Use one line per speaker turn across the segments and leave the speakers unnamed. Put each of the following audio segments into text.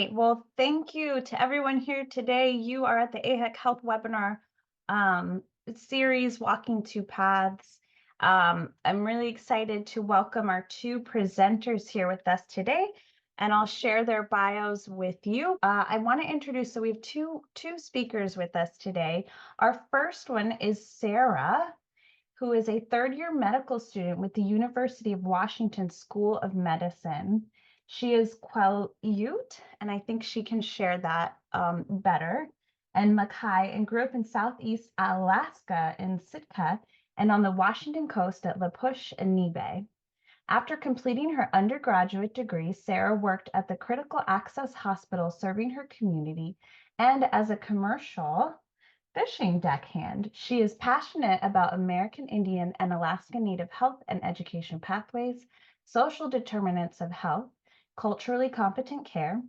right. Well, thank you to everyone here today. You are at the AIHEC Health Webinar series, Walking Two Paths. I'm really excited to welcome our two presenters here with us today, and I'll share their bios with you. I want to introduce, so we have two speakers with us today. Our first one is Sarah, who is a third-year medical student with the University of Washington School of Medicine. She is Quileute, and I think she can share that better, and Makah, and grew up in Southeast Alaska in Sitka and on the Washington coast at Push and Neah Bay. After completing her undergraduate degree, Sarah worked at the Critical Access Hospital serving her community and as a commercial fishing deckhand. She is passionate about American Indian and Alaska Native health and education pathways, social determinants of health, culturally competent care,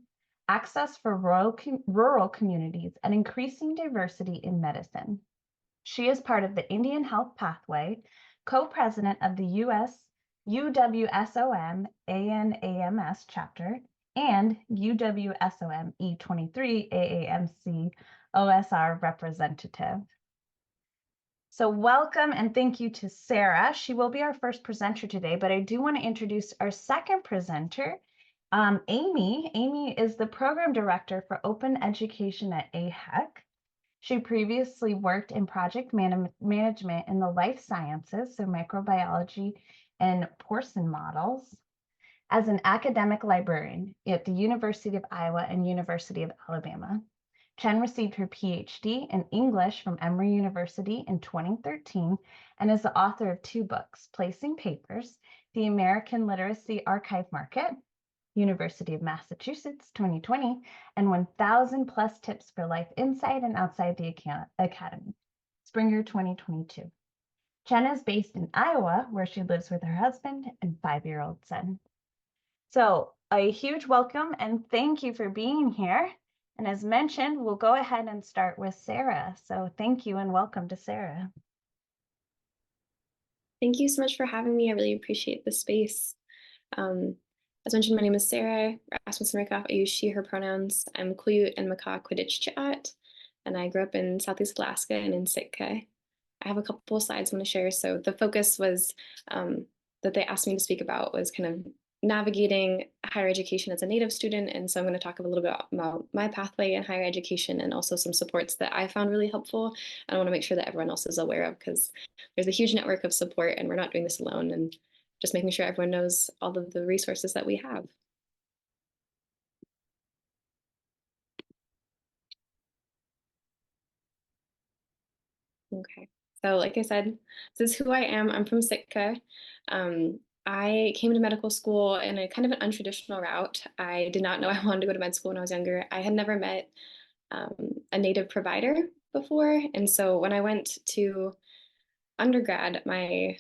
access for rural communities, and increasing diversity in medicine. She is part of the Indian Health Pathway, co-president of the UWSOM ANAMS Chapter, and UWSOM E-23 AAMC OSR representative. So welcome and thank you to Sarah. She will be our first presenter today, but I do want to introduce our second presenter, Amy. Amy is the program director for open education at AIHEC. She previously worked in project management in the life sciences, so microbiology and porcine models, as an academic librarian at the University of Iowa and University of Alabama. Chen received her PhD in English from Emory University in 2013 and is the author of two books, Placing Papers, The American Literacy Archive Market, University of Massachusetts, 2020, and 1,000 plus tips for life inside and outside the academy, Springer, 2022. Chen is based in Iowa, where she lives with her husband and 5-year-old son. So a huge welcome and thank you for being here. And as mentioned, we'll go ahead and start with Sarah. So thank you and welcome to Sarah.
Thank you so much for having me. I really appreciate the space. As mentioned, my name is Sarah Rasmussen-Rehkopf. I use she, her pronouns. I'm Quileute and Makah Quidditch, and I grew up in Southeast Alaska and in Sitka. I have a couple of slides I want to share. So the focus was that they asked me to speak about was kind of navigating higher education as a Native student. And so I'm going to talk a little bit about my pathway in higher education and also some supports that I found really helpful. And I want to make sure that everyone else is aware of because there's a huge network of support and we're not doing this alone. And just making sure everyone knows all of the resources that we have. Okay, so like I said, this is who I am. I'm from Sitka. I came to medical school in a kind of an untraditional route. I did not know I wanted to go to med school when I was younger. I had never met a Native provider before. And so when I went to undergrad, my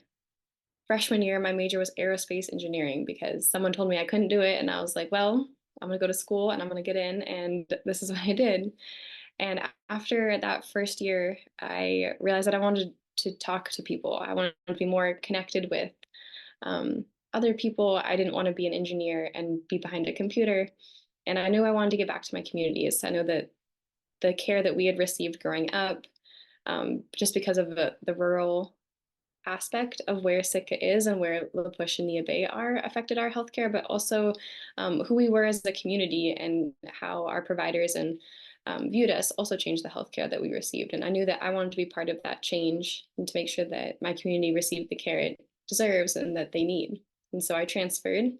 freshman year, my major was aerospace engineering because someone told me I couldn't do it. And I was like, well, I'm going to go to school and I'm going to get in. And this is what I did. And after that first year, I realized that I wanted to talk to people. I wanted to be more connected with other people. I didn't want to be an engineer and be behind a computer. And I knew I wanted to get back to my communities. I know that the care that we had received growing up, just because of the rural aspect of where Sitka is and where Push and Neah Bay are affected our healthcare, but also who we were as a community and how our providers and viewed us also changed the healthcare that we received. And I knew that I wanted to be part of that change and to make sure that my community received the care it deserves and that they need. And so I transferred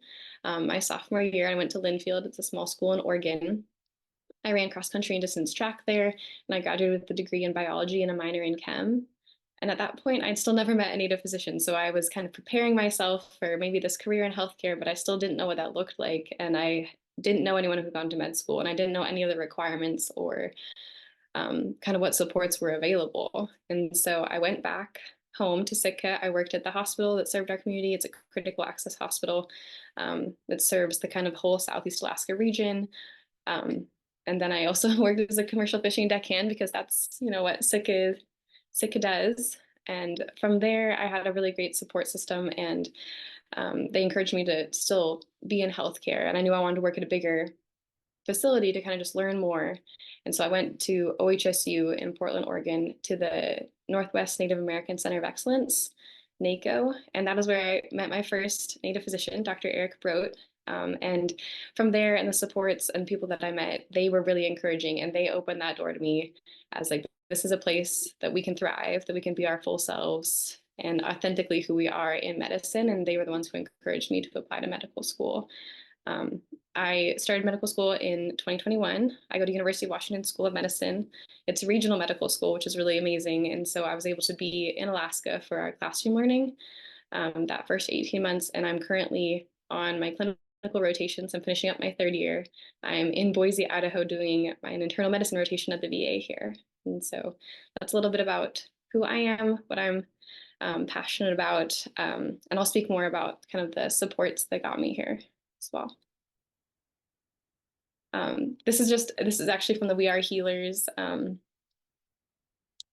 my sophomore year. I went to Linfield. It's a small school in Oregon. I ran cross country and distance track there, and I graduated with a degree in biology and a minor in chem. And at that point, I'd still never met a Native physician. So I was kind of preparing myself for maybe this career in healthcare, but I still didn't know what that looked like. And I didn't know anyone who had gone to med school, and I didn't know any of the requirements or kind of what supports were available. And so I went back home to Sitka. I worked at the hospital that served our community. It's a critical access hospital that serves the kind of whole Southeast Alaska region. And then I also worked as a commercial fishing deckhand because that's, what Sitka does. And from there, I had a really great support system, and they encouraged me to still be in healthcare. And I knew I wanted to work at a bigger facility to kind of just learn more. And so I went to OHSU in Portland, Oregon, to the Northwest Native American Center of Excellence, NACO. And that is where I met my first Native physician, Dr. Eric Brodt. And from there, and the supports and people that I met, they were really encouraging, and they opened that door to me as like, this is a place that we can thrive, that we can be our full selves and authentically who we are in medicine. And they were the ones who encouraged me to apply to medical school. I started medical school in 2021. I go to University of Washington School of Medicine. It's a regional medical school, which is really amazing. And so I was able to be in Alaska for our classroom learning that first 18 months. And I'm currently on my clinical rotations. I'm finishing up my third year. I'm in Boise, Idaho, doing my internal medicine rotation at the VA here. And so that's a little bit about who I am, what I'm passionate about, and I'll speak more about kind of the supports that got me here as well. This is actually from the We Are Healers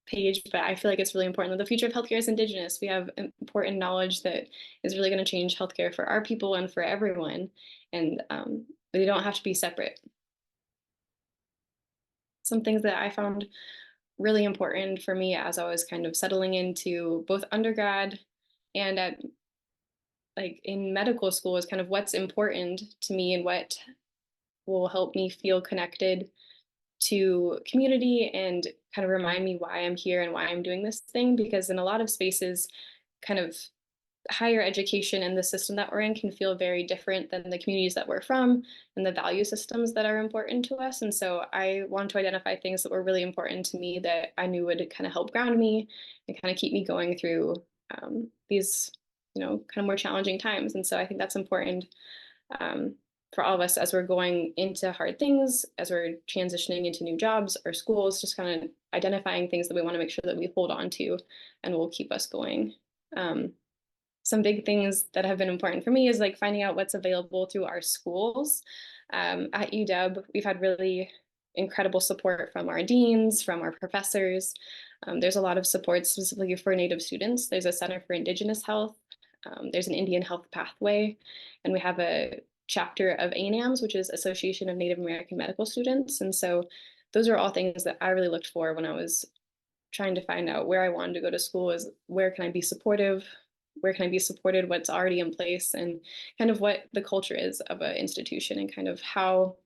page, but I feel like it's really important that the future of healthcare is Indigenous. We have important knowledge that is really going to change healthcare for our people and for everyone, and they don't have to be separate. Some things that I found really important for me as I was kind of settling into both undergrad and at like in medical school is kind of what's important to me and what will help me feel connected to community and kind of remind me why I'm here and why I'm doing this thing. Because in a lot of spaces, kind of higher education and the system that we're in can feel very different than the communities that we're from and the value systems that are important to us. And so I want to identify things that were really important to me that I knew would kind of help ground me and kind of keep me going through these, kind of more challenging times. And so I think that's important for all of us as we're going into hard things, as we're transitioning into new jobs or schools, just kind of identifying things that we want to make sure that we hold on to and will keep us going. Some big things that have been important for me is like finding out what's available through our schools. At UW, we've had really incredible support from our deans, from our professors. There's a lot of support specifically for Native students. There's a Center for Indigenous Health. There's an Indian Health Pathway, and we have a chapter of ANAMS, which is Association of Native American Medical Students. And so those are all things that I really looked for when I was trying to find out where I wanted to go to school, is where can I be supportive? Where can I be supported? What's already in place, and kind of what the culture is of an institution, and kind of how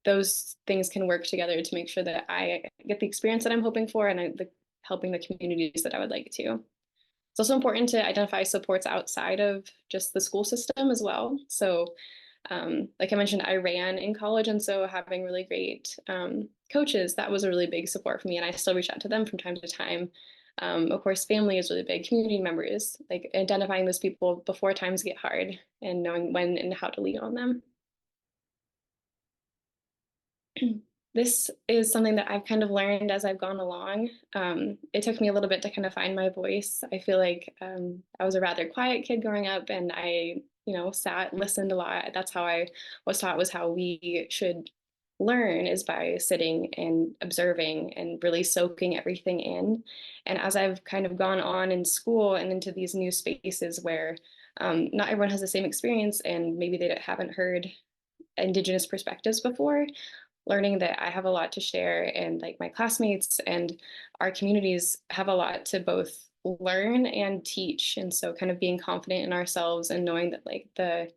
those things can work together to make sure that I get the experience that I'm hoping for and helping the communities that I would like to. It's also important to identify supports outside of just the school system as well. So like I mentioned, I ran in college, and so having really great coaches, that was a really big support for me, and I still reach out to them from time to time. Of course, family is really big, community members, like identifying those people before times get hard and knowing when and how to lean on them. This is something that I've kind of learned as I've gone along. It took me a little bit to kind of find my voice. I feel like I was a rather quiet kid growing up, and I, sat, listened a lot. That's how I was taught, was how we should learn, is by sitting and observing and really soaking everything in. And as I've kind of gone on in school and into these new spaces where not everyone has the same experience, and maybe they haven't heard Indigenous perspectives before, learning that I have a lot to share, and like my classmates and our communities have a lot to both learn and teach. And so kind of being confident in ourselves and knowing that like the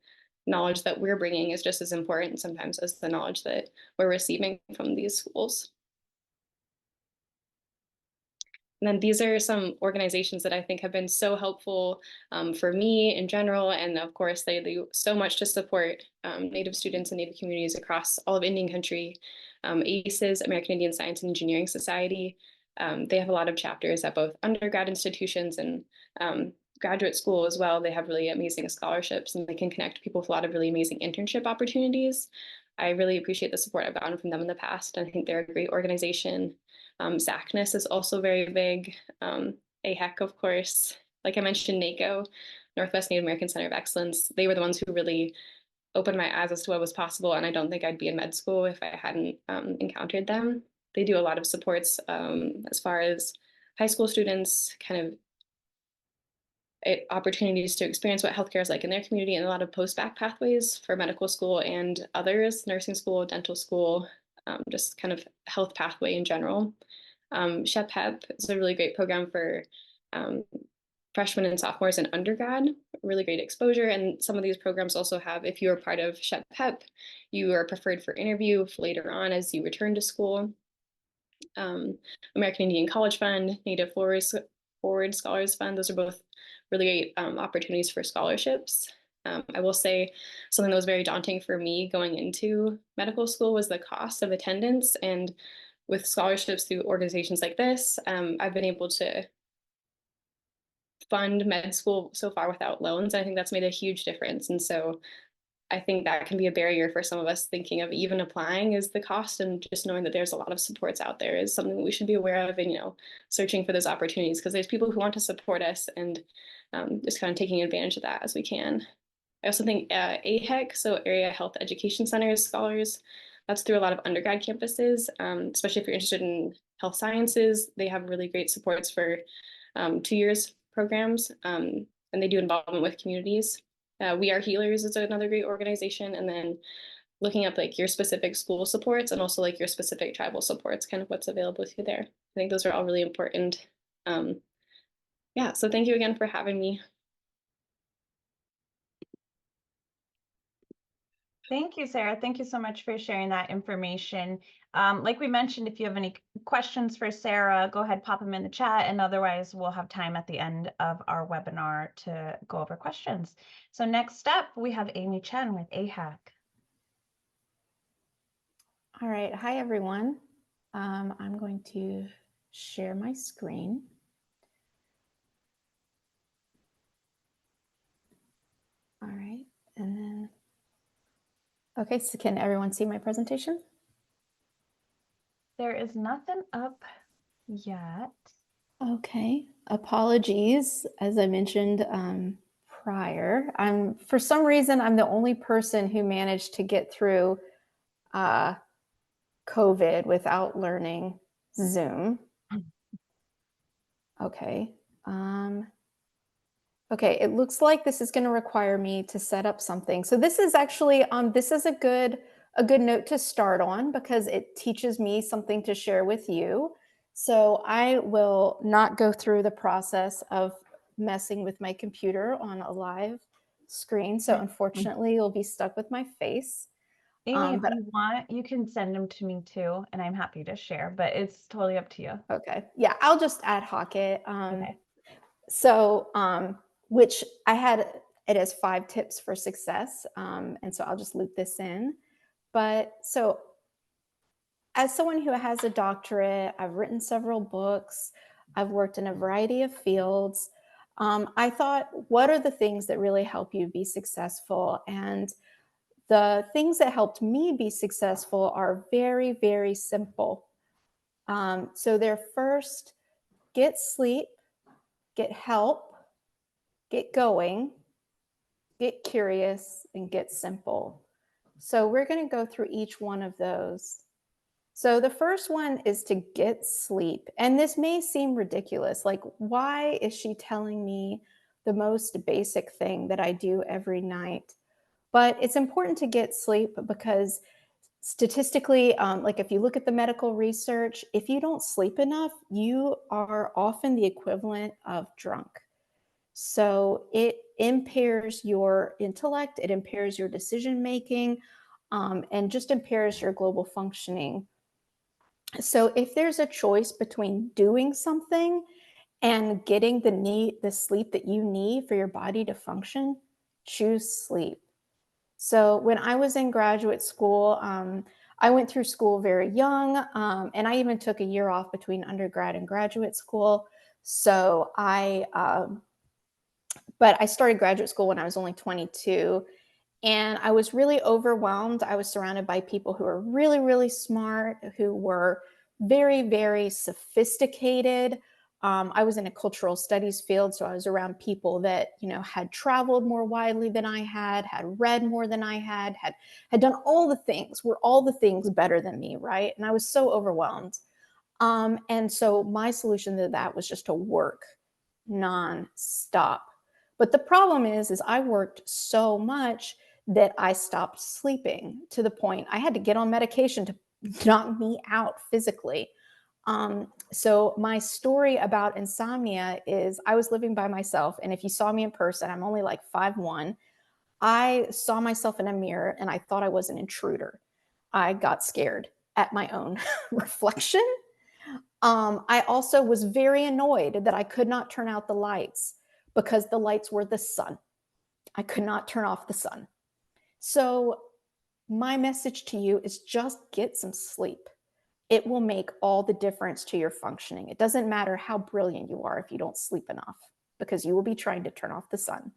knowledge that we're bringing is just as important sometimes as the knowledge that we're receiving from these schools. And then these are some organizations that I think have been so helpful for me in general. And of course, they do so much to support Native students and Native communities across all of Indian country. ACES, American Indian Science and Engineering Society, they have a lot of chapters at both undergrad institutions and graduate school as well. They have really amazing scholarships, and they can connect people with a lot of really amazing internship opportunities. I really appreciate the support I've gotten from them in the past. I think they're a great organization. SACNAS is also very big. AIHEC, of course. Like I mentioned, NACO, Northwest Native American Center of Excellence, they were the ones who really opened my eyes as to what was possible, and I don't think I'd be in med school if I hadn't encountered them. They do a lot of supports as far as high school students kind of opportunities to experience what healthcare is like in their community, and a lot of post-bac pathways for medical school and others, nursing school, dental school, just kind of health pathway in general. SHEP-HEP is a really great program for freshmen and sophomores in undergrad, really great exposure. And some of these programs also have, if you're part of SHEP-HEP, you are preferred for interview later on as you return to school. American Indian College Fund, Native Forward Scholars Fund, those are both really great opportunities for scholarships. I will say something that was very daunting for me going into medical school was the cost of attendance. And with scholarships through organizations like this, I've been able to fund med school so far without loans. I think that's made a huge difference. And so I think that can be a barrier for some of us thinking of even applying, is the cost, and just knowing that there's a lot of supports out there is something that we should be aware of, and, you know, searching for those opportunities, because there's people who want to support us, and just kind of taking advantage of that as we can. I also think AIHEC, so Area Health Education Centers scholars, that's through a lot of undergrad campuses, especially if you're interested in health sciences. They have really great supports for 2 years programs, and they do involvement with communities. We Are Healers is another great organization. And then looking up like your specific school supports and also like your specific tribal supports, kind of what's available to you there. I think those are all really important. Yeah, so thank you again for having me.
Thank you, Sarah. Thank you so much for sharing that information. Like we mentioned, if you have any questions for Sarah, go ahead, pop them in the chat, and otherwise we'll have time at the end of our webinar to go over questions. So next up, we have Amy Chen with AIHEC.
All right, hi everyone. I'm going to share my screen. All right, and then, okay, so can everyone see my presentation?
There is nothing up yet.
Okay, apologies. As I mentioned prior, for some reason, I'm the only person who managed to get through COVID without learning Zoom. Okay. Okay, it looks like this is going to require me to set up something. So this is actually, this is a good note to start on, because it teaches me something to share with you. So I will not go through the process of messing with my computer on a live screen. So unfortunately, you'll be stuck with my face.
Amy, if you want, you can send them to me too, and I'm happy to share, but it's totally up to you.
Okay, yeah, I'll just ad hoc it.
Okay.
So, which I had it as 5 tips for success. And so I'll just loop this in. But so as someone who has a doctorate, I've written several books, I've worked in a variety of fields. I thought, what are the things that really help you be successful? And the things that helped me be successful are very, very simple. So they're first, get sleep, get help, get going, get curious, and get simple. So we're going to go through each one of those. So the first one is to get sleep. And this may seem ridiculous. Like, why is she telling me the most basic thing that I do every night? But it's important to get sleep because statistically, like if you look at the medical research, if you don't sleep enough, you are often the equivalent of drunk. So it impairs your intellect, it impairs your decision making, and just impairs your global functioning. So if there's a choice between doing something and getting the sleep that you need for your body to function, choose sleep. So when I was in graduate school, I went through school very young, and I even took a year off between undergrad and graduate school. So but I started graduate school when I was only 22, and I was really overwhelmed. I was surrounded by people who were really, really smart, who were very, very sophisticated. I was in a cultural studies field, so I was around people that, you know, had traveled more widely than I had read more than I had done all the things, were all the things better than me, right? And I was so overwhelmed. And so my solution to that was just to work nonstop. But the problem is I worked so much that I stopped sleeping to the point I had to get on medication to knock me out physically. So my story about insomnia is I was living by myself. And if you saw me in person, I'm only like 5'1". I saw myself in a mirror and I thought I was an intruder. I got scared at my own reflection. I also was very annoyed that I could not turn out the lights because the lights were the sun. I could not turn off the sun. So my message to you is just get some sleep. It will make all the difference to your functioning. It doesn't matter how brilliant you are if you don't sleep enough, because you will be trying to turn off the sun.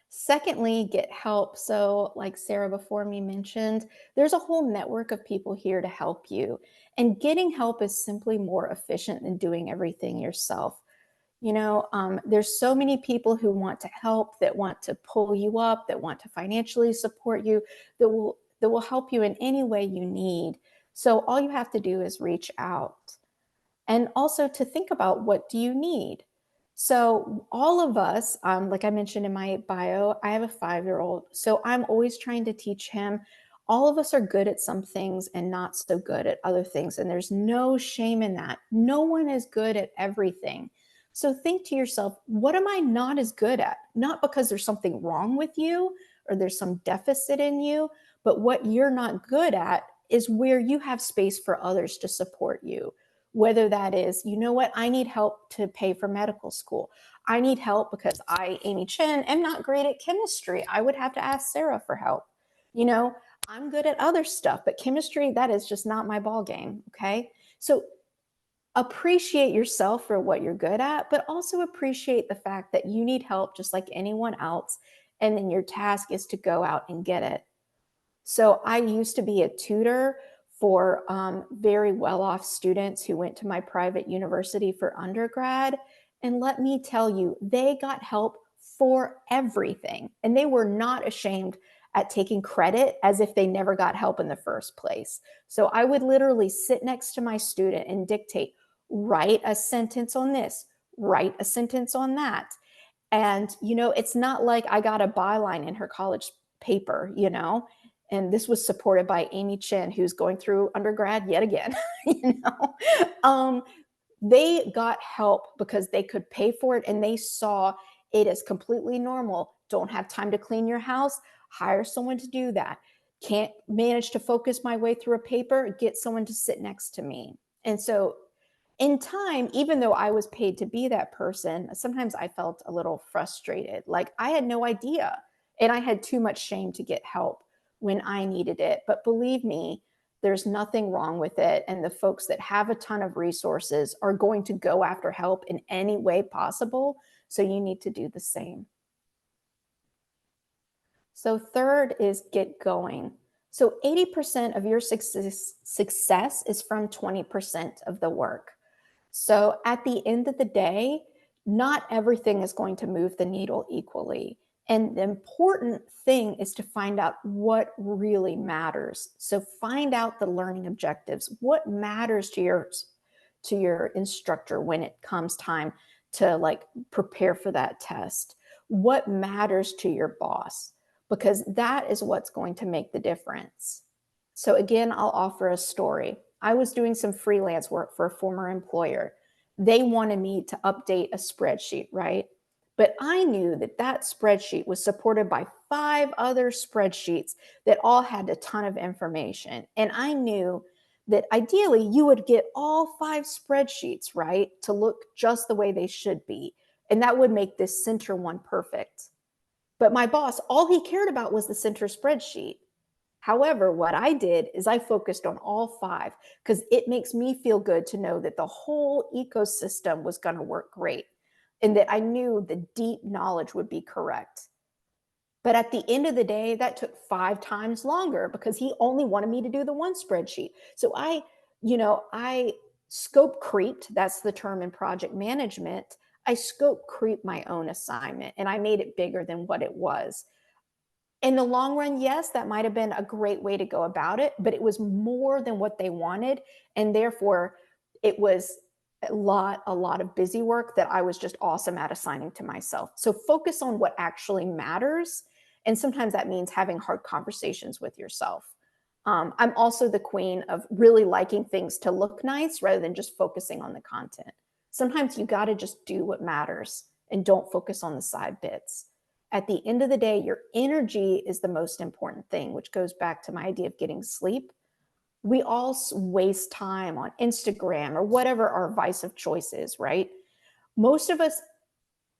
Secondly, get help. So like Sarah before me mentioned, there's a whole network of people here to help you. And getting help is simply more efficient than doing everything yourself. There's so many people who want to help, that want to pull you up, that want to financially support you, that will help you in any way you need. So all you have to do is reach out. And also to think about, what do you need? So all of us, like I mentioned in my bio, I have a 5-year-old. So I'm always trying to teach him. All of us are good at some things and not so good at other things. And there's no shame in that. No one is good at everything. So think to yourself, what am I not as good at? Not because there's something wrong with you or there's some deficit in you, but what you're not good at is where you have space for others to support you. Whether that is, you know what, I need help to pay for medical school. I need help because I, Amy Chen, am not great at chemistry. I would have to ask Sarah for help. I'm good at other stuff, but chemistry, that is just not my ball game. Okay. So appreciate yourself for what you're good at, but also appreciate the fact that you need help just like anyone else. And then your task is to go out and get it. So I used to be a tutor for very well-off students who went to my private university for undergrad. And let me tell you, they got help for everything. And they were not ashamed at taking credit as if they never got help in the first place. So I would literally sit next to my student and dictate, write a sentence on this, write a sentence on that. And, it's not like I got a byline in her college paper, and this was supported by Amy Chen, who's going through undergrad yet again. They got help because they could pay for it, and they saw it as completely normal. Don't have time to clean your house? Hire someone to do that. Can't manage to focus my way through a paper? Get someone to sit next to me. And so in time, even though I was paid to be that person, sometimes I felt a little frustrated. Like I had no idea, and I had too much shame to get help when I needed it. But believe me, there's nothing wrong with it. And the folks that have a ton of resources are going to go after help in any way possible. So you need to do the same. So third is get going. So 80% of your success is from 20% of the work. So at the end of the day, not everything is going to move the needle equally. And the important thing is to find out what really matters. So find out the learning objectives. What matters to your instructor when it comes time to prepare for that test? What matters to your boss? Because that is what's going to make the difference. So again, I'll offer a story. I was doing some freelance work for a former employer. They wanted me to update a spreadsheet, right? But I knew that spreadsheet was supported by 5 other spreadsheets that all had a ton of information. And I knew that ideally you would get all 5 spreadsheets, right, to look just the way they should be. And that would make this center one perfect. But my boss, all he cared about was the center spreadsheet. However, what I did is I focused on all 5 because it makes me feel good to know that the whole ecosystem was going to work great and that I knew the deep knowledge would be correct. But at the end of the day, that took 5 times longer because he only wanted me to do the one spreadsheet. So I scope creeped, that's the term in project management. I scope creeped my own assignment and I made it bigger than what it was. In the long run, yes, that might have been a great way to go about it, but it was more than what they wanted. And therefore, it was a lot of busy work that I was just awesome at assigning to myself. So focus on what actually matters. And sometimes that means having hard conversations with yourself. I'm also the queen of really liking things to look nice rather than just focusing on the content. Sometimes you got to just do what matters and don't focus on the side bits. At the end of the day, your energy is the most important thing, which goes back to my idea of getting sleep. We all waste time on Instagram or whatever our vice of choice is, right? Most of us,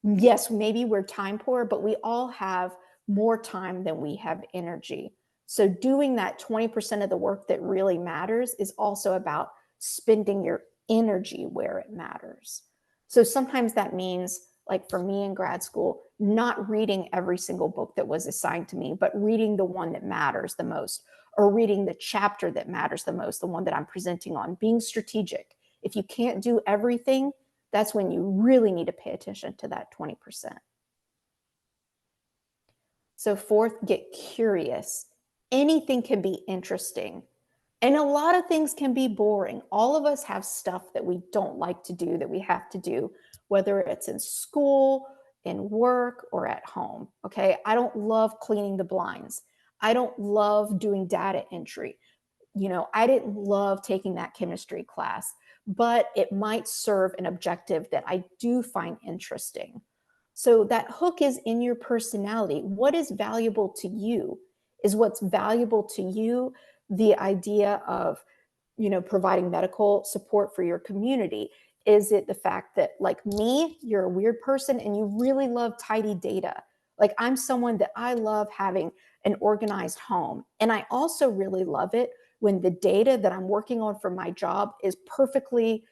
yes, maybe we're time poor, but we all have more time than we have energy. So doing that 20% of the work that really matters is also about spending your energy where it matters. So sometimes that means, like for me in grad school, not reading every single book that was assigned to me, but reading the one that matters the most, or reading the chapter that matters the most, the one that I'm presenting on, being strategic. If you can't do everything, that's when you really need to pay attention to that 20%. So fourth, get curious. Anything can be interesting. And a lot of things can be boring. All of us have stuff that we don't like to do, that we have to do, whether it's in school, in work, or at home. Okay. I don't love cleaning the blinds. I don't love doing data entry. You know, I didn't love taking that chemistry class, but it might serve an objective that I do find interesting. So that hook is in your personality. What is valuable to you? Is what's valuable to you the idea of, you know, providing medical support for your community? Is it the fact that, like me, you're a weird person and you really love tidy data? Like I'm someone that I love having an organized home. And I also really love it when the data that I'm working on for my job is perfectly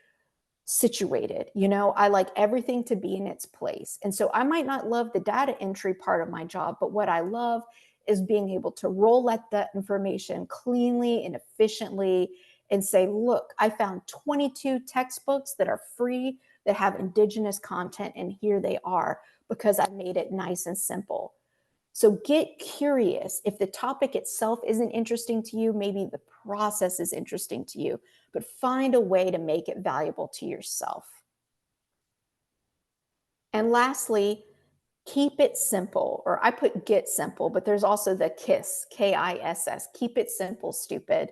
situated. You know, I like everything to be in its place. And so I might not love the data entry part of my job, but what I love is being able to roll out that information cleanly and efficiently and say, look, I found 22 textbooks that are free that have Indigenous content, and here they are because I made it nice and simple. So get curious. If the topic itself isn't interesting to you, maybe the process is interesting to you, but find a way to make it valuable to yourself. And lastly, keep it simple, or I put get simple, but there's also the KISS, K-I-S-S, keep it simple, stupid.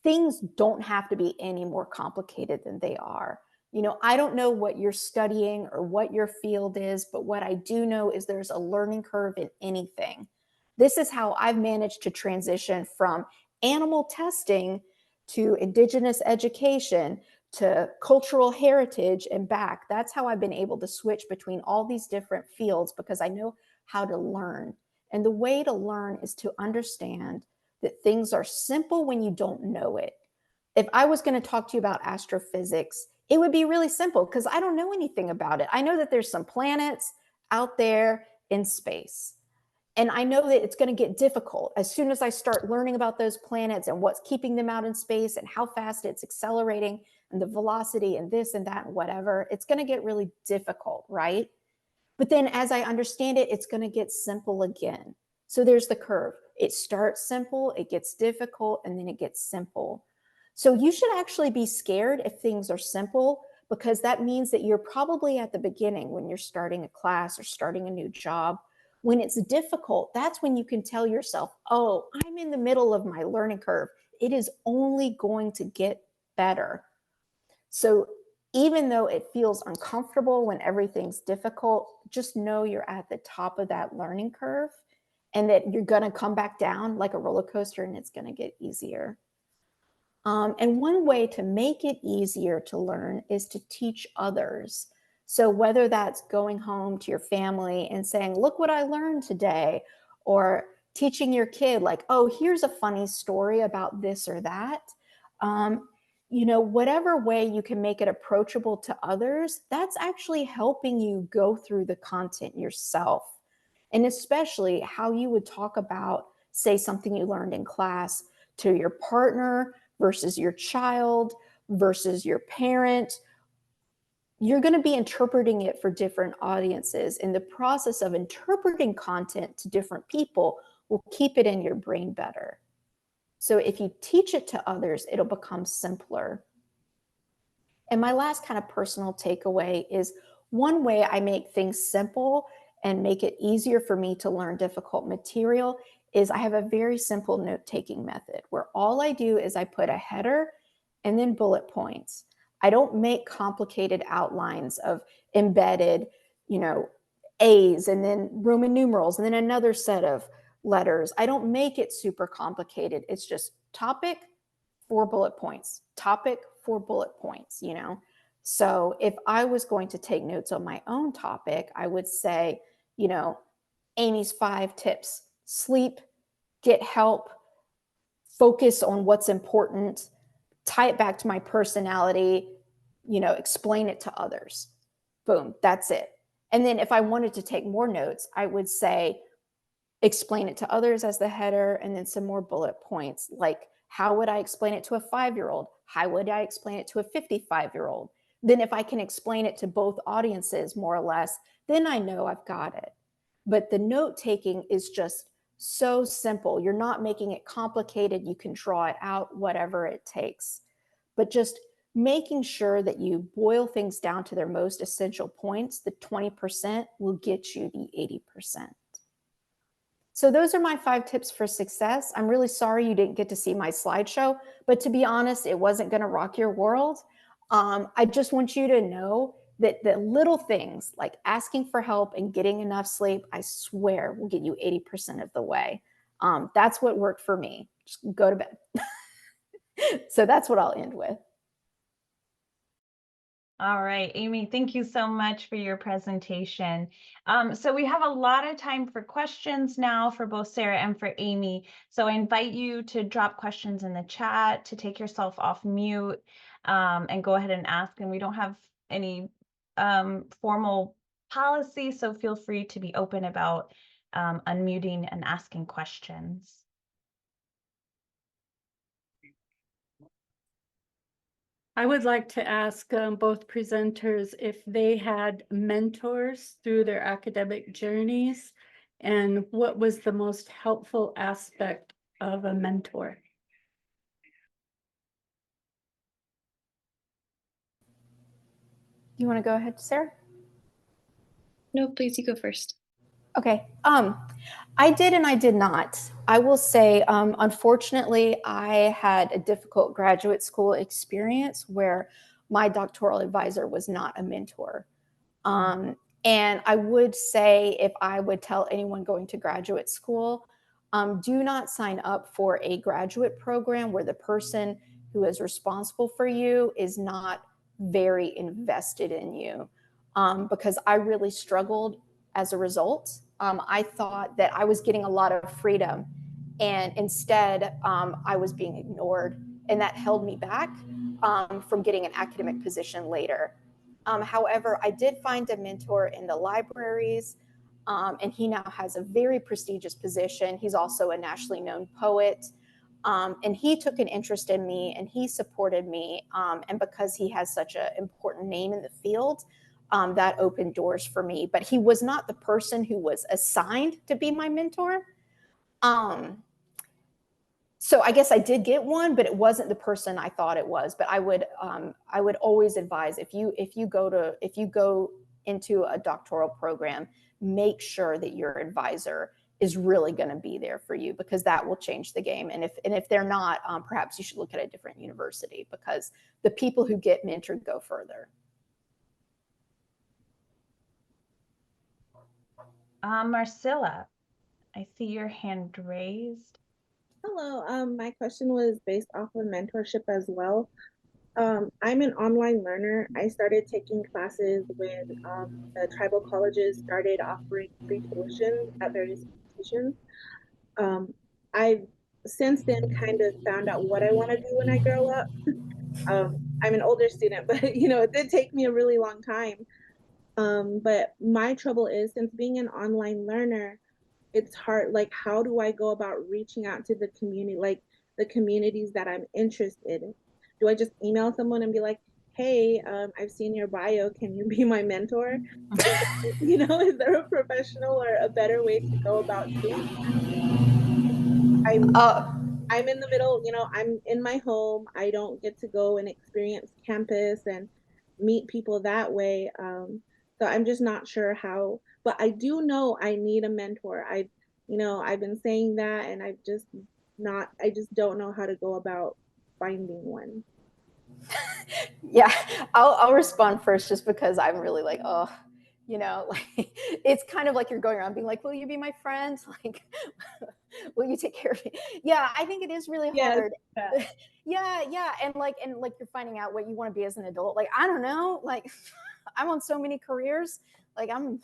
Things don't have to be any more complicated than they are. You know, I don't know what you're studying or what your field is, but what I do know is there's a learning curve in anything. This is how I've managed to transition from animal testing to Indigenous education to cultural heritage and back. That's how I've been able to switch between all these different fields, because I know how to learn. And the way to learn is to understand that things are simple when you don't know it. If I was going to talk to you about astrophysics, it would be really simple because I don't know anything about it. I know that there's some planets out there in space. And I know that it's going to get difficult as soon as I start learning about those planets and what's keeping them out in space and how fast it's accelerating and the velocity and this and that and whatever. It's going to get really difficult, right? But then as I understand it, it's going to get simple again. So there's the curve. It starts simple, it gets difficult, and then it gets simple. So you should actually be scared if things are simple, because that means that you're probably at the beginning when you're starting a class or starting a new job. When it's difficult, that's when you can tell yourself, oh, I'm in the middle of my learning curve. It is only going to get better. So even though it feels uncomfortable when everything's difficult, just know you're at the top of that learning curve and that you're going to come back down like a roller coaster and it's going to get easier. And one way to make it easier to learn is to teach others. So whether that's going home to your family and saying, look what I learned today, or teaching your kid like, oh, here's a funny story about this or that. You know, whatever way you can make it approachable to others, that's actually helping you go through the content yourself. And especially how you would talk about, say, something you learned in class to your partner versus your child versus your parent. You're going to be interpreting it for different audiences. And the process of interpreting content to different people will keep it in your brain better. So if you teach it to others, it'll become simpler. And my last kind of personal takeaway is one way I make things simple and make it easier for me to learn difficult material is I have a very simple note-taking method where all I do is I put a header and then bullet points. I don't make complicated outlines of embedded, A's and then Roman numerals and then another set of letters. I don't make it super complicated. It's just topic, 4 bullet points, topic, 4 bullet points, So if I was going to take notes on my own topic, I would say, Amy's 5 tips: sleep, get help, focus on what's important, tie it back to my personality, explain it to others. Boom, that's it. And then if I wanted to take more notes, I would say, explain it to others as the header, and then some more bullet points, like how would I explain it to a 5-year-old? How would I explain it to a 55-year-old? Then if I can explain it to both audiences more or less, then I know I've got it. But the note taking is just so simple. You're not making it complicated. You can draw it out, whatever it takes. But just making sure that you boil things down to their most essential points, the 20% will get you the 80%. So those are my 5 tips for success. I'm really sorry you didn't get to see my slideshow, but to be honest, it wasn't going to rock your world. I just want you to know that the little things like asking for help and getting enough sleep, I swear will get you 80% of the way. That's what worked for me. Just go to bed. So that's what I'll end with.
All right, Amy, thank you so much for your presentation. So we have a lot of time for questions now for both Sarah and for Amy. So I invite you to drop questions in the chat, to take yourself off mute, and go ahead and ask. And we don't have any formal policy, so feel free to be open about unmuting and asking questions.
I would like to ask both presenters if they had mentors through their academic journeys and what was the most helpful aspect of a mentor.
You want to go ahead, Sarah?
No, please, you go first.
Okay. I did and I did not. I will say, unfortunately, I had a difficult graduate school experience where my doctoral advisor was not a mentor. And I would say, if I would tell anyone going to graduate school, do not sign up for a graduate program where the person who is responsible for you is not very invested in you, because I really struggled as a result. I thought that I was getting a lot of freedom, and instead I was being ignored, and that held me back from getting an academic position later. However, I did find a mentor in the libraries, and he now has a very prestigious position. He's also a nationally known poet, and he took an interest in me and he supported me. And because he has such an important name in the field, that opened doors for me. But he was not the person who was assigned to be my mentor. So I guess I did get one, but it wasn't the person I thought it was. But I would always advise, if you go into a doctoral program, make sure that your advisor is really going to be there for you, because that will change the game. And if they're not, perhaps you should look at a different university, because the people who get mentored go further.
Marcilla, I see your hand raised.
Hello, my question was based off of mentorship as well. I'm an online learner. I started taking classes when the tribal colleges started offering free tuition at various institutions. I've since then kind of found out what I want to do when I grow up. I'm an older student, but it did take me a really long time. But my trouble is, since being an online learner, it's hard. Like, how do I go about reaching out to the community, like the communities that I'm interested in? Do I just email someone and be like, hey, I've seen your bio, can you be my mentor? Is there a professional or a better way to go about doing that? I'm in the middle, I'm in my home. I don't get to go and experience campus and meet people that way. So I'm just not sure how, but I do know I need a mentor. I've been saying that, and I just don't know how to go about finding one.
Yeah, I'll respond first just because I'm really like, oh, like it's kind of like you're going around being like, will you be my friend? Like, will you take care of me? Yeah, I think it is really hard. Yeah. And like you're finding out what you want to be as an adult. Like, I don't know, like I'm on so many careers. Like I'm,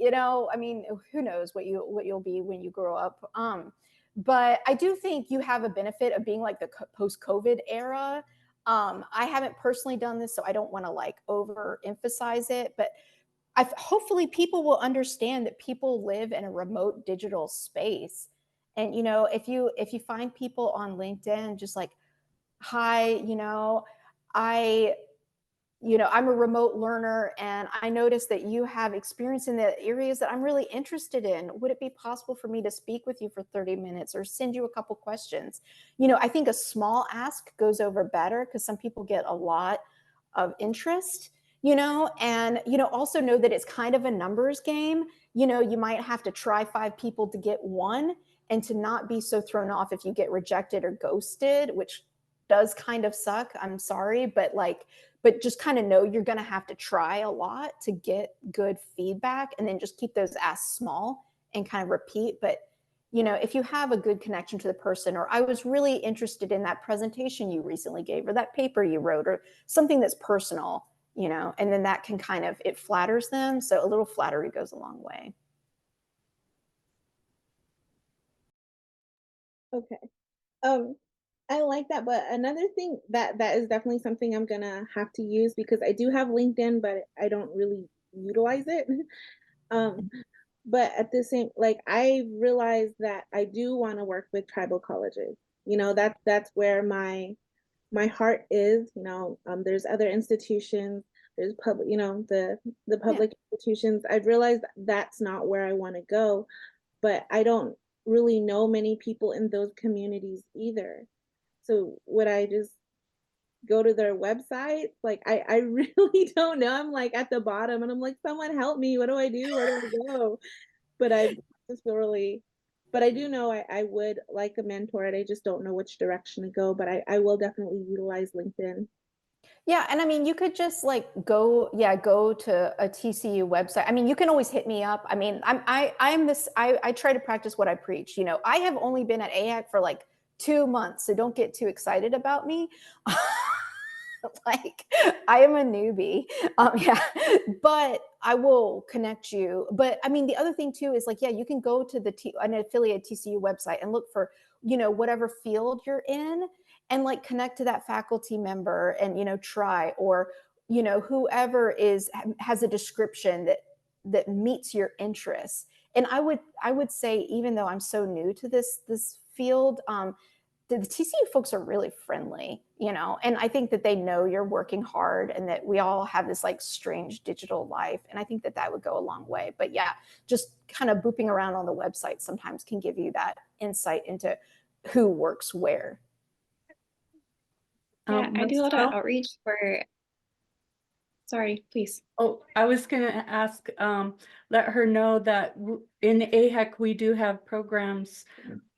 I mean, who knows what you'll be when you grow up. But I do think you have a benefit of being like the post-COVID era. I haven't personally done this, so I don't want to like overemphasize it, but hopefully people will understand that people live in a remote digital space. And, if you find people on LinkedIn, just like, hi, I'm a remote learner and I noticed that you have experience in the areas that I'm really interested in. Would it be possible for me to speak with you for 30 minutes or send you a couple questions? I think a small ask goes over better because some people get a lot of interest, and, also know that it's kind of a numbers game. You might have to try 5 people to get one, and to not be so thrown off if you get rejected or ghosted, which does kind of suck. I'm sorry, but just kind of know you're going to have to try a lot to get good feedback, and then just keep those asks small and kind of repeat. But, if you have a good connection to the person, or I was really interested in that presentation you recently gave, or that paper you wrote, or something that's personal, and then that can kind of, it flatters them. So a little flattery goes a long way.
Okay. I like that, but another thing that is definitely something I'm gonna have to use, because I do have LinkedIn, but I don't really utilize it. But at the same, like, I realized that I do want to work with tribal colleges. That's where my heart is. There's other institutions, there's public, the public institutions. I've realized that's not where I want to go, but I don't really know many people in those communities either. So would I just go to their website? Like, I really don't know. I'm like at the bottom and I'm like, someone help me. What do I do? Where do I go? But I just feel really, but I do know I would like a mentor, and I just don't know which direction to go, but I will definitely utilize LinkedIn.
Yeah, and I mean, you could just like go to a TCU website. I mean, you can always hit me up. I mean, I try to practice what I preach. I have only been at AIHEC for like 2 months, so don't get too excited about me. Like, I am a newbie. Yeah, but I will connect you. But I mean, the other thing too is like, yeah, you can go to an affiliate TCU website and look for, whatever field you're in, and like connect to that faculty member and, try, or, whoever has a description that meets your interests. And I would say, even though I'm so new to this field, the TCU folks are really friendly, and I think that they know you're working hard, and that we all have this like strange digital life. And I think that would go a long way. But yeah, just kind of booping around on the website sometimes can give you that insight into who works where.
Yeah, I do a lot of outreach for, sorry, please.
Oh, I was going to ask, let her know that in AIHEC, we do have programs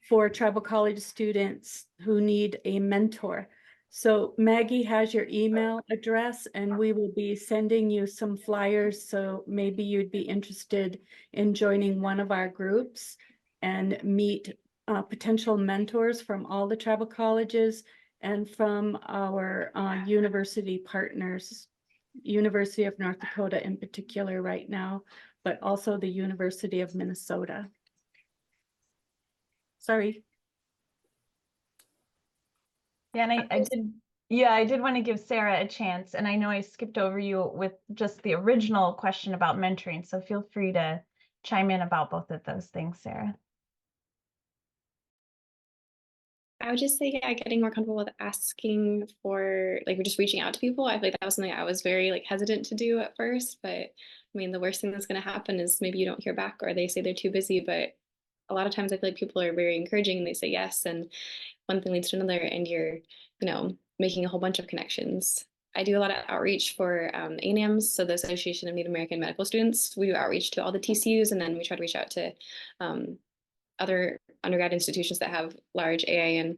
for tribal college students who need a mentor. So Maggie has your email address, and we will be sending you some flyers. So maybe you'd be interested in joining one of our groups and meet potential mentors from all the tribal colleges and from our university partners, University of North Dakota in particular right now, but also the University of Minnesota. Sorry.
Yeah, and I did want to give Sarah a chance, and I know I skipped over you with just the original question about mentoring, so feel free to chime in about both of those things, Sarah.
I would just say, yeah, getting more comfortable with asking for, like, we're just reaching out to people. I feel like that was something I was very like hesitant to do at first, but I mean, the worst thing that's going to happen is maybe you don't hear back, or they say they're too busy. But a lot of times I feel like people are very encouraging and they say yes, and one thing leads to another, and you're, making a whole bunch of connections. I do a lot of outreach for ANAMS, so the Association of Native American Medical Students. We do outreach to all the TCUs, and then we try to reach out to other undergrad institutions that have large AA and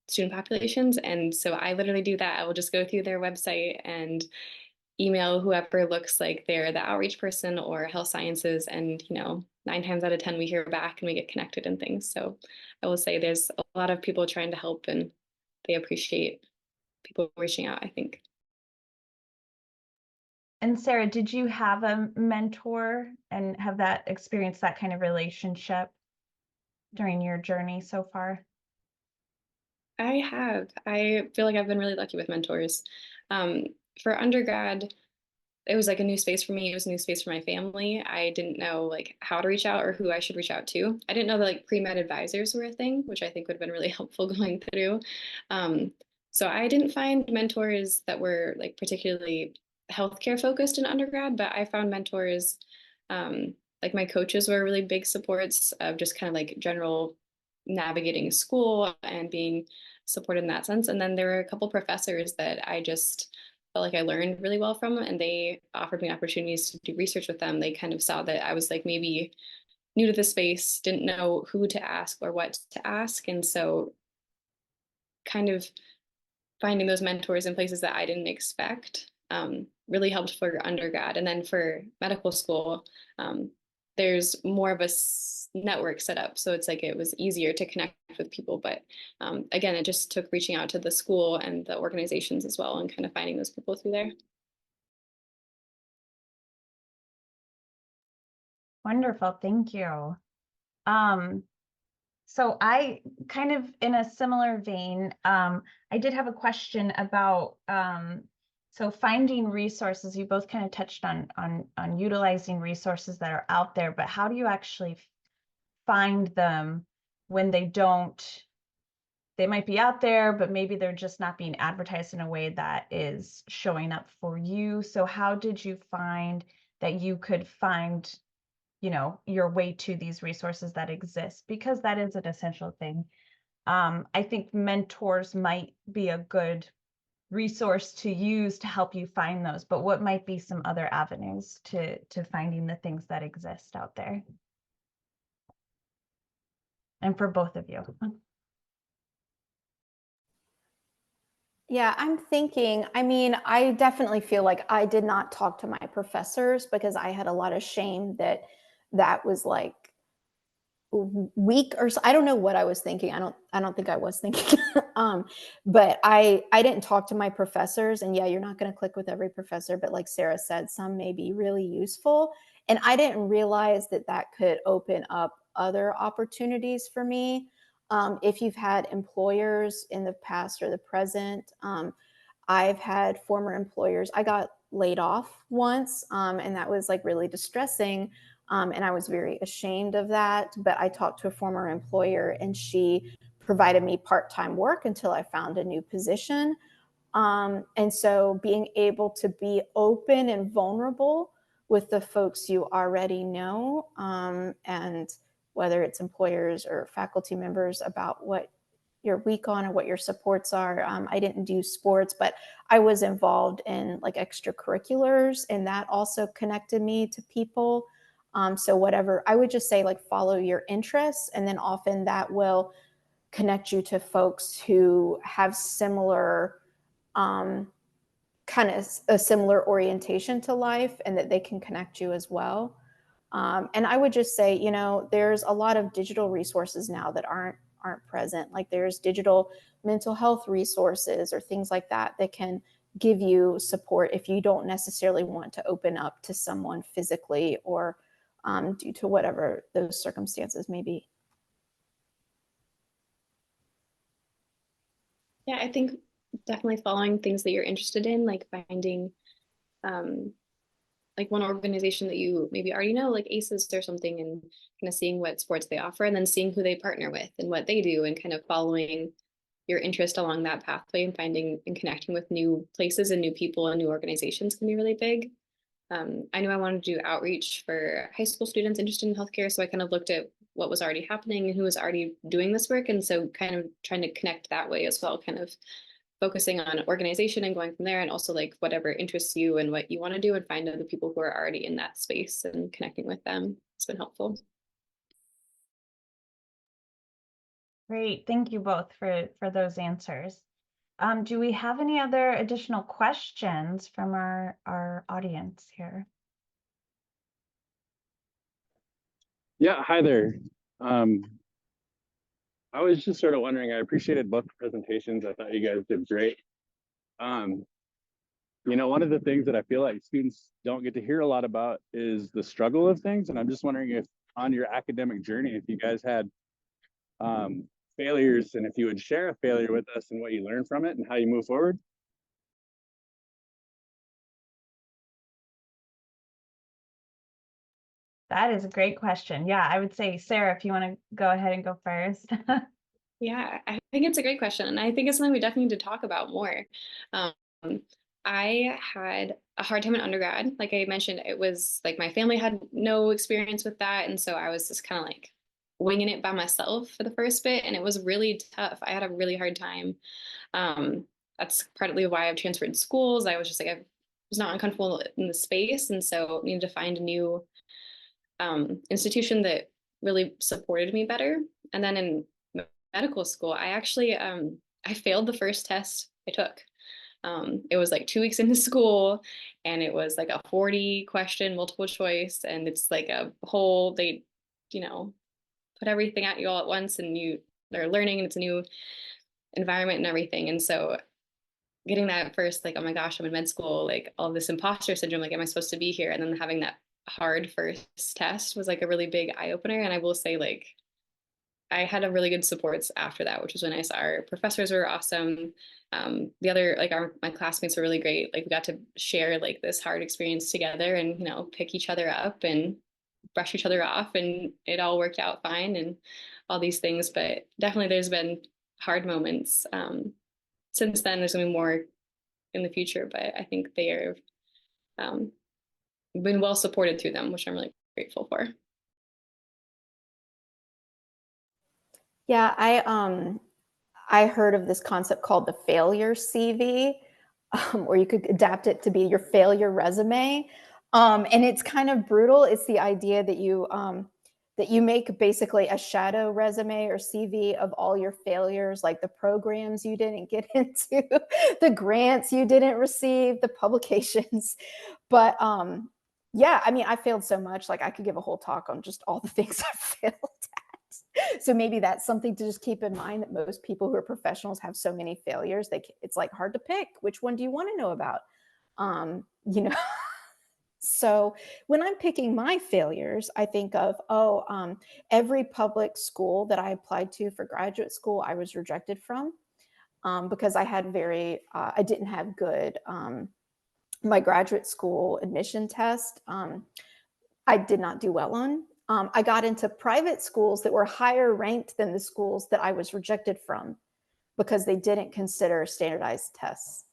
student populations. And so I literally do that. I will just go through their website and email whoever looks like they're the outreach person or health sciences. And, 9 times out of 10, we hear back and we get connected and things. So I will say there's a lot of people trying to help, and they appreciate people reaching out, I think.
And Sarah, did you have a mentor and have that experienced that kind of relationship during your journey so far?
I have. I feel like I've been really lucky with mentors. For undergrad, it was like a new space for me. It was a new space for my family. I didn't know like how to reach out or who I should reach out to. I didn't know that like pre-med advisors were a thing, which I think would have been really helpful going through. So I didn't find mentors that were like particularly healthcare focused in undergrad, but I found mentors, like my coaches were really big supports of just kind of like general navigating school and being supported in that sense. And then there were a couple professors that I just felt like I learned really well from, and they offered me opportunities to do research with them. They kind of saw that I was like maybe new to the space, didn't know who to ask or what to ask. And so kind of finding those mentors in places that I didn't expect really helped for undergrad. And then for medical school, there's more of a network set up. So it's like it was easier to connect with people. But again, it just took reaching out to the school and the organizations as well and kind of finding those people through there.
Wonderful, thank you. So I kind of in a similar vein, I did have a question about so finding resources. You both kind of touched on utilizing resources that are out there, but how do you actually find them when they might be out there, but maybe they're just not being advertised in a way that is showing up for you? So how did you find that you could find your way to these resources that exist, because that is an essential thing. I think mentors might be a good resource to use to help you find those, but what might be some other avenues to finding the things that exist out there? And for both of you.
Yeah, I'm thinking, I definitely feel like I did not talk to my professors because I had a lot of shame that was like weak or so. I don't know what I was thinking. I don't think I was thinking. But I didn't talk to my professors, and yeah, you're not going to click with every professor, but like Sarah said, some may be really useful. And I didn't realize that could open up other opportunities for me. If you've had employers in the past or the present, I've had former employers. I got laid off once, and that was like really distressing. And I was very ashamed of that. But I talked to a former employer, and she provided me part-time work until I found a new position. And so being able to be open and vulnerable with the folks you already know, and whether it's employers or faculty members, about what you're weak on or what your supports are. I didn't do sports, but I was involved in like extracurriculars, and that also connected me to people. So whatever, I would just say like follow your interests, and then often that will connect you to folks who have similar kind of a similar orientation to life, and that they can connect you as well. And I would just say, there's a lot of digital resources now that aren't present. Like there's digital mental health resources or things like that can give you support if you don't necessarily want to open up to someone physically or due to whatever those circumstances may be.
Yeah, I think definitely following things that you're interested in, like finding like one organization that you maybe already know, like ACES or something, and kind of seeing what sports they offer, and then seeing who they partner with and what they do, and kind of following your interest along that pathway, and finding and connecting with new places and new people and new organizations can be really big. I knew I wanted to do outreach for high school students interested in healthcare, so I kind of looked at what was already happening and who was already doing this work, and so kind of trying to connect that way as well, kind of focusing on organization and going from there, and also like whatever interests you and what you want to do, and find other people who are already in that space and connecting with them. It's been helpful.
Great, thank you both for those answers. Do we have any other additional questions from our audience here?
Yeah, hi there. I was just sort of wondering, I appreciated both presentations. I thought you guys did great. You know, one of the things that I feel like students don't get to hear a lot about is the struggle of things. And I'm just wondering if on your academic journey, if you guys had failures, and if you would share a failure with us and what you learned from it and how you move forward.
That is a great question. Yeah, I would say, Sarah, if you want to go ahead and go first.
Yeah, I think it's a great question. And I think it's something we definitely need to talk about more. I had a hard time in undergrad. Like I mentioned, it was like my family had no experience with that. And so I was just kind of like winging it by myself for the first bit. And it was really tough. I had a really hard time. That's partly why I've transferred schools. I was just like, I was not uncomfortable in the space. And so needed to find a new institution that really supported me better. And then in medical school, I actually, I failed the first test I took. It was like 2 weeks into school, and it was like a 40 question multiple choice, and it's like a whole, they, you know, put everything at you all at once, and they're learning, and it's a new environment and everything. And so getting that first, like, oh my gosh, I'm in med school, like all this imposter syndrome, like, am I supposed to be here? And then having that hard first test was like a really big eye opener. And I will say, like, I had a really good supports after that, which was really nice. Our professors were awesome. The other, like my classmates were really great. Like we got to share like this hard experience together, and, you know, pick each other up and brush each other off, and it all worked out fine and all these things. But definitely there's been hard moments. Since then, there's gonna be more in the future, but I think they are been well supported through them, which I'm really grateful for.
Yeah, I heard of this concept called the failure CV, or you could adapt it to be your failure resume. And it's kind of brutal. It's the idea that you make basically a shadow resume or CV of all your failures, like the programs you didn't get into, the grants you didn't receive, the publications. But yeah, I mean, I failed so much, like I could give a whole talk on just all the things I failed at. So maybe that's something to just keep in mind, that most people who are professionals have so many failures. It's like hard to pick. Which one do you want to know about? You know, so when I'm picking my failures, I think of, every public school that I applied to for graduate school, I was rejected from because I had I didn't have good, my graduate school admission test. I did not do well on. I got into private schools that were higher ranked than the schools that I was rejected from because they didn't consider standardized tests.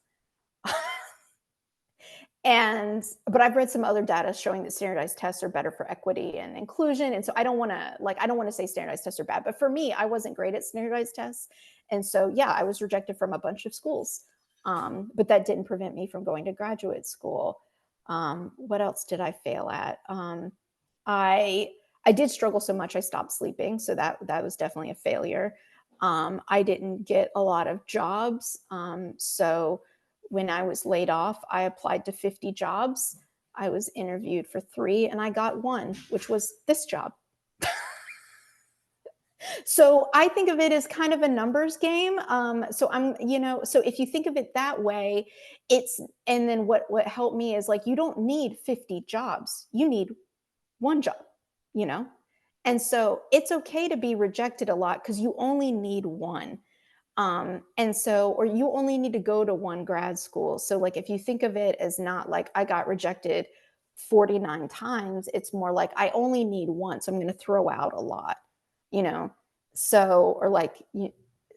But I've read some other data showing that standardized tests are better for equity and inclusion. And so I don't want to say standardized tests are bad, but for me, I wasn't great at standardized tests. And so, yeah, I was rejected from a bunch of schools, but that didn't prevent me from going to graduate school. What else did I fail at? I did struggle so much I stopped sleeping. So that was definitely a failure. I didn't get a lot of jobs. So when I was laid off, I applied to 50 jobs. I was interviewed for 3 and I got 1, which was this job. So I think of it as kind of a numbers game. So if you think of it that way, and then what helped me is, like, you don't need 50 jobs. You need 1 job, you know? And so it's okay to be rejected a lot because you only need 1. Or you only need to go to 1 grad school. So like, if you think of it as not like I got rejected 49 times, it's more like I only need 1. So I'm going to throw out a lot, you know? So, or like,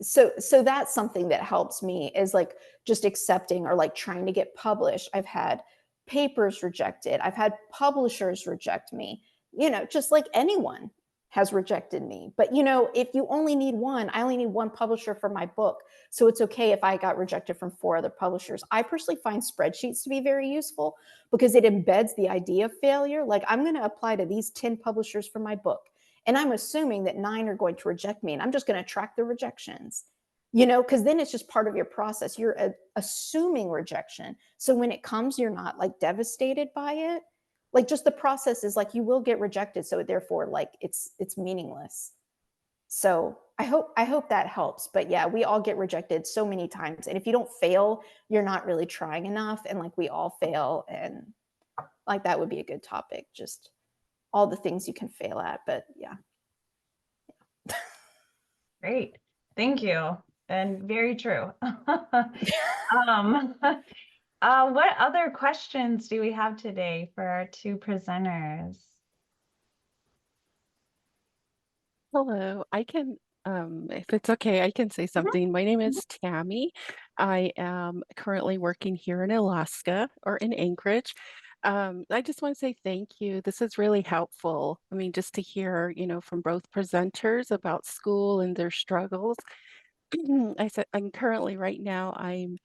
so that's something that helps me, is like just accepting, or like trying to get published. I've had papers rejected. I've had publishers reject me, you know, just like anyone, has rejected me. But you know, if you only need one, I only need one publisher for my book. So it's okay if I got rejected from 4 other publishers. I personally find spreadsheets to be very useful because it embeds the idea of failure. Like, I'm going to apply to these 10 publishers for my book, and I'm assuming that 9 are going to reject me, and I'm just going to track the rejections, you know, because then it's just part of your process. You're assuming rejection. So when it comes, you're not like devastated by it. Like, just the process is like, you will get rejected, so therefore like it's meaningless. So I hope that helps. But yeah, we all get rejected so many times, and if you don't fail, you're not really trying enough. And like, we all fail, and like, that would be a good topic, just all the things you can fail at. But yeah.
Great, thank you, and very true. What other questions do we have today for our 2 presenters?
Hello, I can, if it's okay, I can say something. My name is Tammy. I am currently working here in Alaska, or in Anchorage. I just want to say thank you. This is really helpful. I mean, just to hear, you know, from both presenters about school and their struggles. I said, I'm currently right now, I'm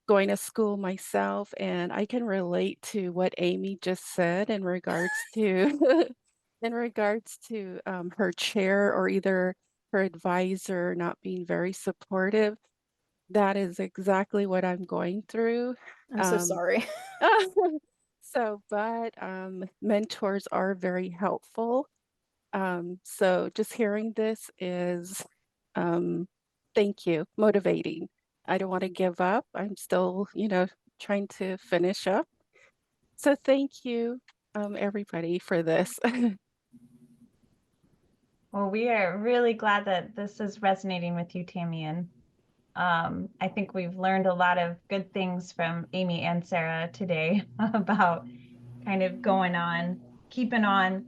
going to school myself, and I can relate to what Amy just said in regards to in regards to her chair or either her advisor not being very supportive. That is exactly what I'm going through.
I'm so
Um,
sorry.
but mentors are very helpful. So just hearing this is, thank you, motivating. I don't want to give up. I'm still, you know, trying to finish up. So thank you, everybody, for this.
Well, we are really glad that this is resonating with you, Tammy, and I think we've learned a lot of good things from Amy and Sarah today about kind of going on, keeping on.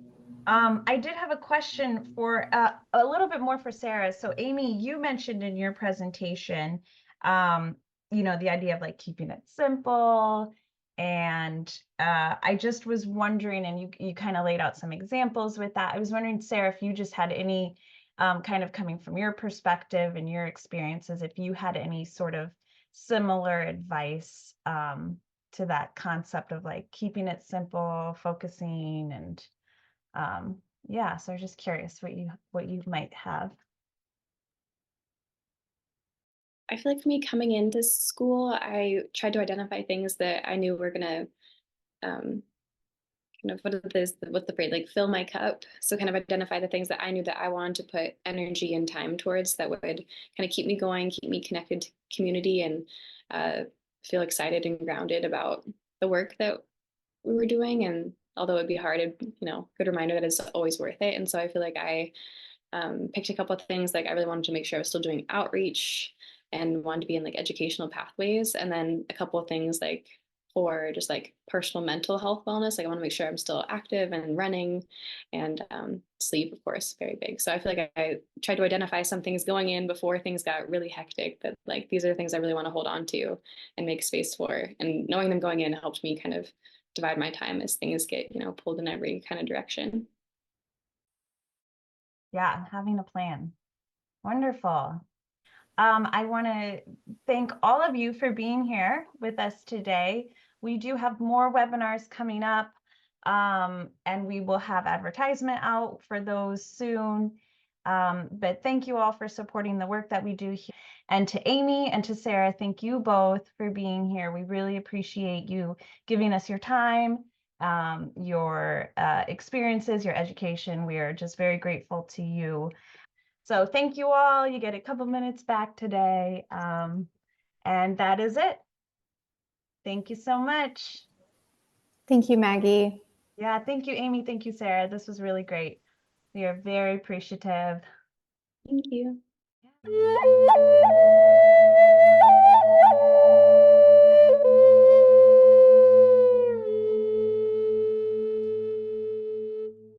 I did have a question for a little bit more for Sarah. So Amy, you mentioned in your presentation, you know, the idea of like keeping it simple. And I just was wondering, and you kind of laid out some examples with that. I was wondering, Sarah, if you just had any kind of coming from your perspective and your experiences, if you had any sort of similar advice to that concept of like keeping it simple, focusing, and yeah, so I was just curious what you might have.
I feel like for me coming into school, I tried to identify things that I knew were gonna kind of what's the phrase, like fill my cup. So kind of identify the things that I knew that I wanted to put energy and time towards that would kind of keep me going, keep me connected to community, and feel excited and grounded about the work that we were doing. And although it'd be hard, you know, good reminder that it's always worth it. And so I feel like I picked a couple of things. Like, I really wanted to make sure I was still doing outreach and wanted to be in like educational pathways. And then a couple of things like for just like personal mental health wellness. Like, I want to make sure I'm still active and running, and sleep, of course, very big. So I feel like I tried to identify some things going in before things got really hectic, that like these are things I really want to hold on to and make space for. And knowing them going in helped me kind of divide my time as things get, you know, pulled in every kind of direction.
Yeah, having a plan. Wonderful. I want to thank all of you for being here with us today. We do have more webinars coming up, and we will have advertisement out for those soon. But thank you all for supporting the work that we do here. And to Amy and to Sarah, thank you both for being here. We really appreciate you giving us your time, your experiences, your education. We are just very grateful to you. So thank you all. You get a couple minutes back today. And that is it. Thank you so much.
Thank you, Maggie.
Yeah, thank you, Amy. Thank you, Sarah. This was really great. We are very appreciative.
Thank you.
Yeah.